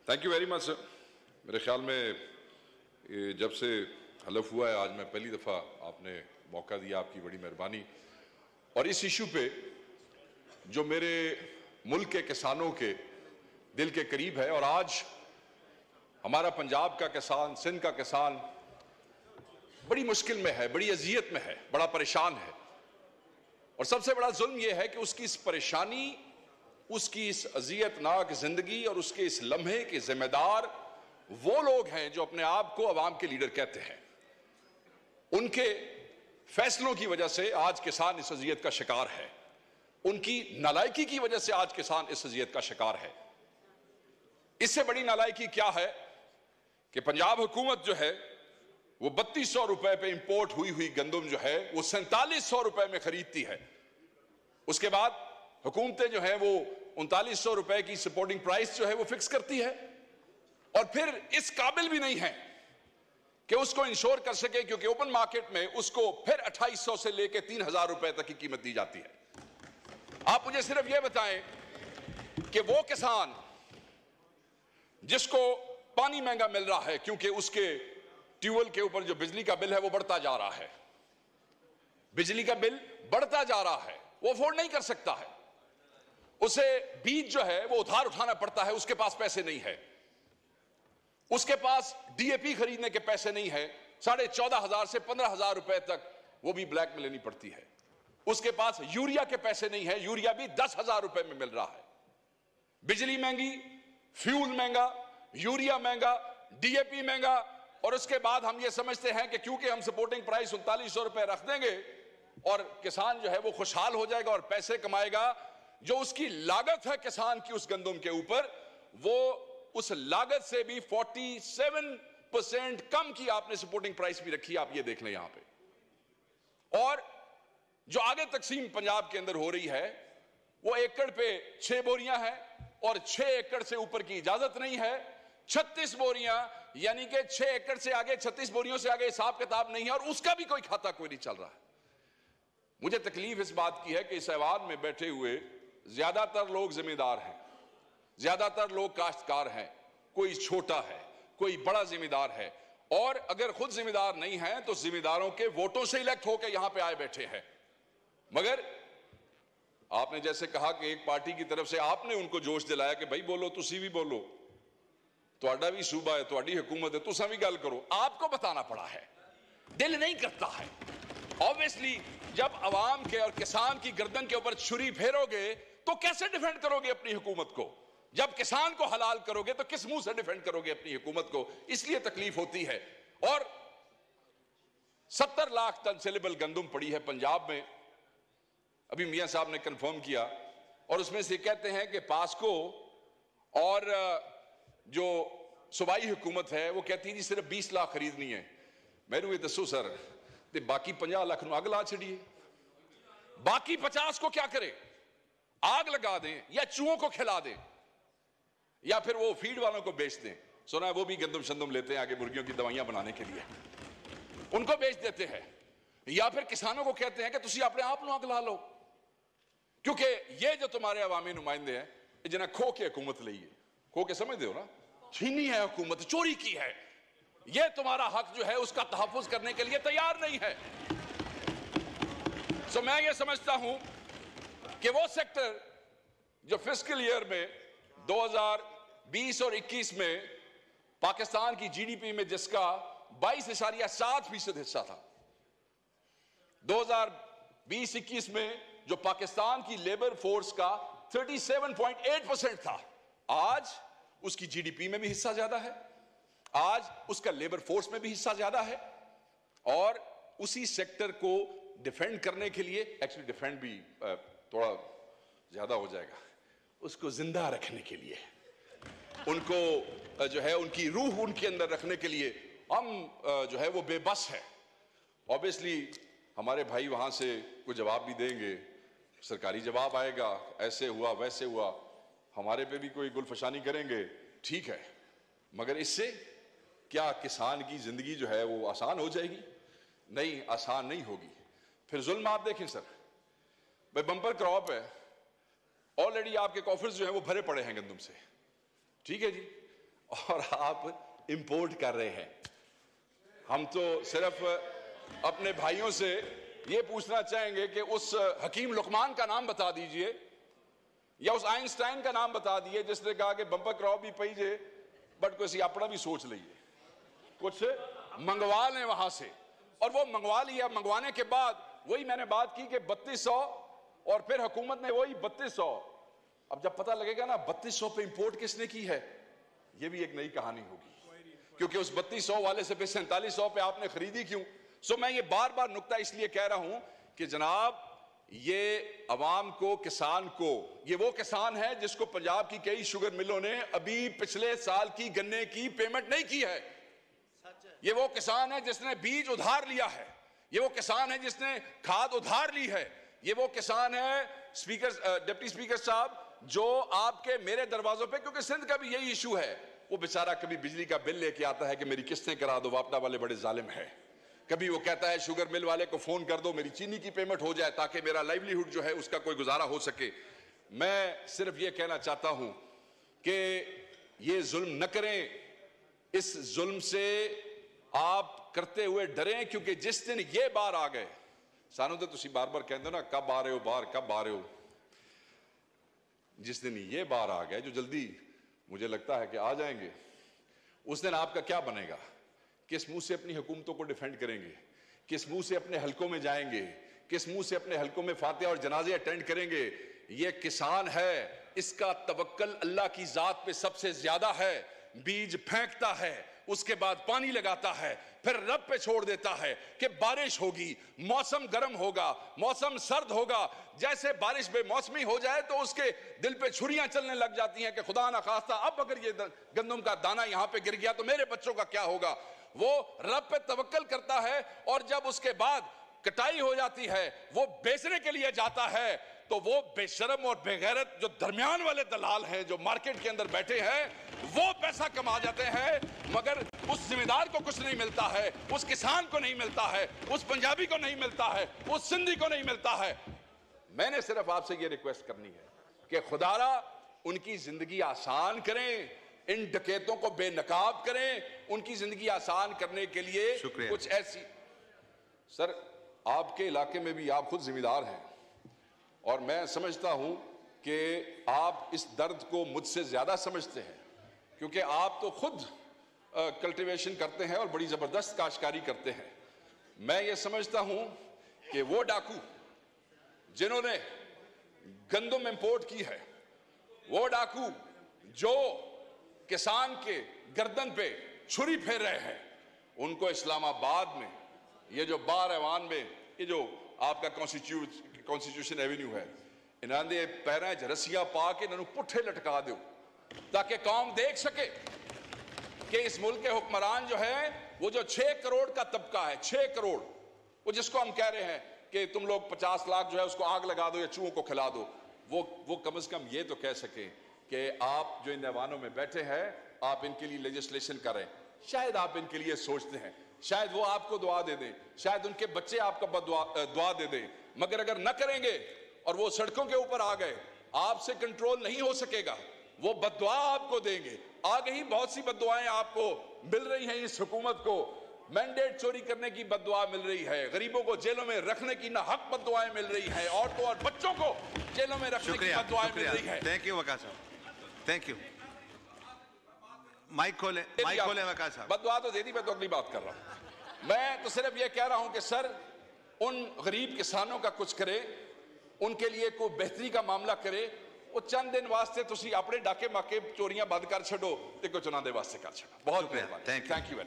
Thank you very much سر. میرے خیال میں جب سے حلف ہوا ہے آج میں پہلی دفعہ آپ نے موقع دیا, آپ کی بڑی مہربانی. اور اس ایشو پہ جو میرے ملک کے کسانوں کے دل کے قریب ہے, اور آج ہمارا پنجاب کا کسان, سندھ کا کسان بڑی مشکل میں ہے, بڑی اذیت میں ہے, بڑا پریشان ہے. اور سب سے بڑا ظلم یہ ہے کہ اس کی اس پریشانی, اس کی اس اذیت ناک زندگی اور اس کے اس لمحے کے ذمہ دار وہ لوگ ہیں جو اپنے آپ کو عوام کے لیڈر کہتے ہیں. ان کے فیصلوں کی وجہ سے آج کسان اس اذیت کا شکار ہے. ان کی نالائکی کی وجہ سے آج کسان اس اذیت کا شکار ہے. اس سے بڑی نالائکی کیا ہے کہ پنجاب حکومت جو ہے وہ 3200 روپے پہ امپورٹ ہوئی گندم جو ہے وہ 4700 روپے میں خریدتی ہے. اس کے بعد حکومتیں جو ہیں وہ 3900 روپے کی سپورٹنگ پرائس جو ہے وہ فکس کرتی ہے, اور پھر اس قابل بھی نہیں ہے کہ اس کو انشور کر سکے, کیونکہ اوپن مارکیٹ میں اس کو پھر 2800 سے لے کے 3000 روپے تک کی قیمت دی جاتی ہے. آپ مجھے صرف یہ بتائیں کہ وہ کسان جس کو پانی مہنگا مل رہا ہے کیونکہ اس کے ٹیوبویل کے اوپر جو بجلی کا بل ہے وہ بڑھتا جا رہا ہے, بجلی کا بل بڑھتا جا رہا ہے, وہ افورڈ نہیں کر سکتا ہے, اسے بیج جو ہے وہ ادھار اٹھانا پڑتا ہے, اس کے پاس پیسے نہیں ہے, اس کے پاس ڈی اے پی خریدنے کے پیسے نہیں ہے, 14,500 سے 15,000 روپے تک وہ بھی بلیک میں لینی پڑتی ہے, اس کے پاس یوریا کے پیسے نہیں ہے, یوریا بھی 10,000 روپے میں مل رہا ہے. بجلی مہنگی, فیول مہنگا, یوریا مہنگا, ڈی اے پی مہنگا, اور اس کے بعد ہم یہ سمجھتے ہیں کہ کیونکہ ہم سپورٹنگ پرائس 3900 روپے رکھ دیں گے اور کسان جو ہے وہ خوشحال ہو جائے گا اور پیسے کمائے گا. جو اس کی لاگت ہے کسان کی اس گندم کے اوپر, وہ اس لاگت سے بھی 47% کم کی آپ نے سپورٹنگ پرائس بھی رکھی, آپ یہ دیکھ لیں یہاں پہ. اور جو آگے تقسیم پنجاب کے اندر ہو رہی ہے وہ ایکڑ پہ 6 بوریاں ہیں, اور 6 ایکڑ سے اوپر کی اجازت نہیں ہے. 36 بوریاں, یعنی کہ 6 ایکڑ سے آگے 36 بوریوں سے آگے حساب کتاب نہیں ہے, اور اس کا بھی کوئی کھاتا کوئی نہیں چل رہا ہے. مجھے تکلیف اس بات کی ہے کہ اس ایوان میں بیٹھے ہوئے زیادہ تر لوگ ذمہ دار ہیں, زیادہ تر لوگ کاشتکار ہیں, کوئی چھوٹا ہے, کوئی بڑا ذمہ دار ہے, اور اگر خود ذمہ دار نہیں ہیں تو ذمہ داروں کے ووٹوں سے الیکٹ ہو کے یہاں پہ آئے بیٹھے ہیں. مگر آپ نے جیسے کہا کہ ایک پارٹی کی طرف سے آپ نے ان کو جوش دلایا کہ بھائی بولو, تسی بھی بولو, تہاڈا بھی صوبہ ہے, تہاڈی حکومت ہے, تساں بھی گل کرو. آپ کو بتانا پڑا ہے, دل نہیں کرتا ہے. obviously جب عوام کے اور کسان کی گردن کے اوپر چھری پھیرو گے تو کیسے ڈیفینڈ کرو گے اپنی حکومت کو؟ جب کسان کو حلال کرو گے تو کس منہ سے ڈیفینڈ کرو گے اپنی حکومت کو؟ اس لیے تکلیف ہوتی ہے. اور 70 لاکھ ٹن سیلیبل گندم پڑی ہے پنجاب میں, ابھی میاں صاحب نے کنفرم کیا, اور اس میں سے کہتے ہیں کہ پاسکو اور جو صوبائی حکومت ہے وہ کہتی ہے جی صرف 20 لاکھ خریدنی ہے. میں نے یہ دسو سر, تے باقی 50 لاکھ نو آگ لا چھڑیے, باقی 50 کو کیا کرے؟ آگ لگا دیں یا چوہوں کو کھلا دیں یا پھر وہ فیڈ والوں کو بیچ دیں. سنا ہے وہ بھی گندم شندم لیتے ہیں آگے مرغیوں کی دوائیاں بنانے کے لیے, ان کو بیچ دیتے ہیں. یا پھر کسانوں کو کہتے ہیں کہ تسی اپنے آپ نو آگ لا لو, کیونکہ یہ جو تمہارے عوامی نمائندے ہیں جنہیں کھو کے حکومت لئی ہے, کھو کے سمجھ دے ہو نا, چھینی ہے حکومت, چوری کی ہے, یہ تمہارا حق جو ہے اس کا تحفظ کرنے کے لیے تیار نہیں ہے. سو میں یہ سمجھتا ہوں کہ وہ سیکٹر جو فسکل ایئر میں 2020 اور 21 میں پاکستان کی جی ڈی پی میں جس کا 22.7% حصہ تھا, 2020-21 میں جو پاکستان کی لیبر فورس کا 37.8% تھا, آج اس کی جی ڈی پی میں بھی حصہ زیادہ ہے, آج اس کا لیبر فورس میں بھی حصہ زیادہ ہے. اور اسی سیکٹر کو ڈیفینڈ کرنے کے لیے, ایکچولی ڈیفینڈ بھی تھوڑا زیادہ ہو جائے گا, اس کو زندہ رکھنے کے لیے, ان کو جو ہے ان کی روح ان کے اندر رکھنے کے لیے ہم جو ہے وہ بے بس ہے. obviously ہمارے بھائی وہاں سے کوئی جواب بھی دیں گے, سرکاری جواب آئے گا, ایسے ہوا ویسے ہوا, ہمارے پہ بھی کوئی گل فشانی کریں گے, ٹھیک ہے, مگر اس سے کیا کسان کی زندگی جو ہے وہ آسان ہو جائے گی؟ نہیں, آسان نہیں ہوگی. پھر ظلم آپ دیکھیں سر, بھائی بمپر کراپ ہے, آلریڈی آپ کے کافرز جو ہیں وہ بھرے پڑے ہیں گندم سے, ٹھیک ہے جی, اور آپ امپورٹ کر رہے ہیں. ہم تو صرف اپنے بھائیوں سے یہ پوچھنا چاہیں گے کہ اس حکیم لقمان کا نام بتا دیجئے یا اس آئنسٹائن کا نام بتا دیجئے جس نے کہا کہ بمپر کراپ بھی پئی جے بٹ کوئی اپنا بھی سوچ لئیے, کچھ منگوا لیں وہاں سے. اور وہ منگوا لیا, منگوانے کے بعد وہی میں نے بات کی کہ 3200 اور پھر حکومت نے وہی 3200. اب جب پتہ لگے گا نا 3200 پہ امپورٹ کس نے کی ہے, یہ بھی ایک نئی کہانی ہوگی, کیونکہ اس 3200 والے سے پھر 4700 پہ آپ نے خریدی کیوں. سو میں یہ بار بار نکتہ اس لیے کہہ رہا ہوں کہ جناب یہ عوام کو, کسان کو, یہ وہ کسان ہے جس کو پنجاب کی کئی شوگر ملوں نے ابھی پچھلے سال کی گنے کی پیمنٹ نہیں کی ہے. یہ وہ کسان ہے جس نے بیج ادھار لیا ہے, یہ وہ کسان ہے جس نے کھاد ادھار لی ہے, یہ وہ کسان ہے ڈپٹی سپیکر صاحب جو آپ کے میرے دروازوں پہ, کیونکہ سندھ کا بھی یہی ایشو ہے, وہ بیچارہ کبھی بجلی کا بل لے کے آتا ہے کہ میری قسطیں کرا دو, واپڈا والے بڑے ظالم ہیں. کبھی وہ کہتا ہے شوگر مل والے کو فون کر دو میری چینی کی پیمنٹ ہو جائے تاکہ میرا لائیولی ہوڈ جو ہے اس کا کوئی گزارا ہو سکے. میں صرف یہ کہنا چاہتا ہوں کہ یہ ظلم نہ کریں, اس ظلم سے آپ کرتے ہوئے ڈریں, کیونکہ جس دن یہ بار آ گئے, سانو تو تسی بار بار کہندے نا کب آ رہے ہو باہر, کب آ رہے ہو, جس دن یہ بار آ گئے جو جلدی مجھے لگتا ہے کہ آ جائیں گے, اس دن آپ کا کیا بنے گا؟ کس منہ سے اپنی حکومتوں کو ڈیفینڈ کریں گے, کس منہ سے اپنے حلقوں میں جائیں گے, کس منہ سے اپنے حلقوں میں فاتحہ اور جنازے اٹینڈ کریں گے؟ یہ کسان ہے, اس کا توکل اللہ کی ذات پہ سب سے زیادہ ہے. بیج پھینکتا ہے, اس کے بعد پانی لگاتا ہے, پھر رب پہ چھوڑ دیتا ہے کہ بارش ہوگی, موسم گرم ہوگا, موسم سرد ہوگا. جیسے بارش بے موسمی ہو جائے تو اس کے دل پہ چھریاں چلنے لگ جاتی ہیں کہ خدا نہ خواستہ اب اگر یہ گندم کا دانہ یہاں پہ گر گیا تو میرے بچوں کا کیا ہوگا. وہ رب پہ توکل کرتا ہے, اور جب اس کے بعد کٹائی ہو جاتی ہے وہ بیچنے کے لیے جاتا ہے تو وہ بے شرم اور بے غیرت جو درمیان والے دلال ہیں جو مارکیٹ کے اندر بیٹھے ہیں وہ پیسہ کما جاتے ہیں, مگر اس ذمہ دار کو کچھ نہیں ملتا ہے, اس کسان کو نہیں ملتا ہے, اس پنجابی کو نہیں ملتا ہے, اس سندھی کو نہیں ملتا ہے. میں نے صرف آپ سے یہ ریکویسٹ کرنی ہے کہ خدا را ان کی زندگی آسان کریں, ان ڈکیتوں کو بے نقاب کریں, ان کی زندگی آسان کرنے کے لیے کچھ ایسی. سر آپ کے علاقے میں بھی آپ خود ذمہ دار ہیں, اور میں سمجھتا ہوں کہ آپ اس درد کو مجھ سے زیادہ سمجھتے ہیں, کیونکہ آپ تو خود کلٹیویشن کرتے ہیں اور بڑی زبردست کاشتکاری کرتے ہیں. میں یہ سمجھتا ہوں کہ وہ ڈاکو جنہوں نے گندم امپورٹ کی ہے, وہ ڈاکو جو کسان کے گردن پہ چھری پھیر رہے ہیں, ان کو اسلام آباد میں یہ جو بار ایوان میں یہ جو آپ کا کانسٹیٹیوشن ایونیو ہے, انہاں دے پیراں وچ رسیاں پا کے انہاں نوں پٹھے لٹکا دیو تاکہ قوم دیکھ سکے کہ اس ملک کے حکمران جو ہے وہ جو 6 کروڑ کا طبقہ ہے, 6 کروڑ, وہ جس کو ہم کہہ رہے ہیں کہ تم لوگ 50 لاکھ جو ہے اس کو آگ لگا دو یا چوہوں کو کھلا دو, وہ کم از کم یہ تو کہہ سکیں کہ آپ جو ان ایوانوں میں بیٹھے ہیں آپ ان کے لیے لیجسلیشن کریں. شاید آپ ان کے لیے سوچتے ہیں, شاید وہ آپ کو دعا دے دیں, شاید ان کے بچے آپ کو دعا دے دیں, مگر اگر نہ کریں گے اور وہ سڑکوں کے اوپر آ گئے آپ سے کنٹرول نہیں ہو سکے گا, وہ بد دعا آپ کو دیں گے. آگے ہی بہت سی بد دعائیں آپ کو مل رہی ہیں, اس حکومت کو مینڈیٹ چوری کرنے کی بد دعا مل رہی ہے, غریبوں کو جیلوں میں رکھنے کی ناحق بد دعائیں مل رہی ہیں, عورتوں اور بچوں کو جیلوں میں رکھنے کی بد دعائیں مل رہی ہیں. تھینک یو وقار صاحب, تھینک یو. مائک کھولیں وقار صاحب. بد دعا تو دے دی, میں تو اگلی بات کر رہا ہوں. میں تو صرف یہ کہہ رہا ہوں کہ سر ان غریب کسانوں کا کچھ کرے, ان کے لیے کوئی بہتری کا معاملہ کرے. وہ چند دن واسطے تسی اپنے ڈاکے ماکے چوریاں بند کر چھڑو تے کچھ انہاں دے واسطے کر چھڑو. بہت مہربانی. Thank you.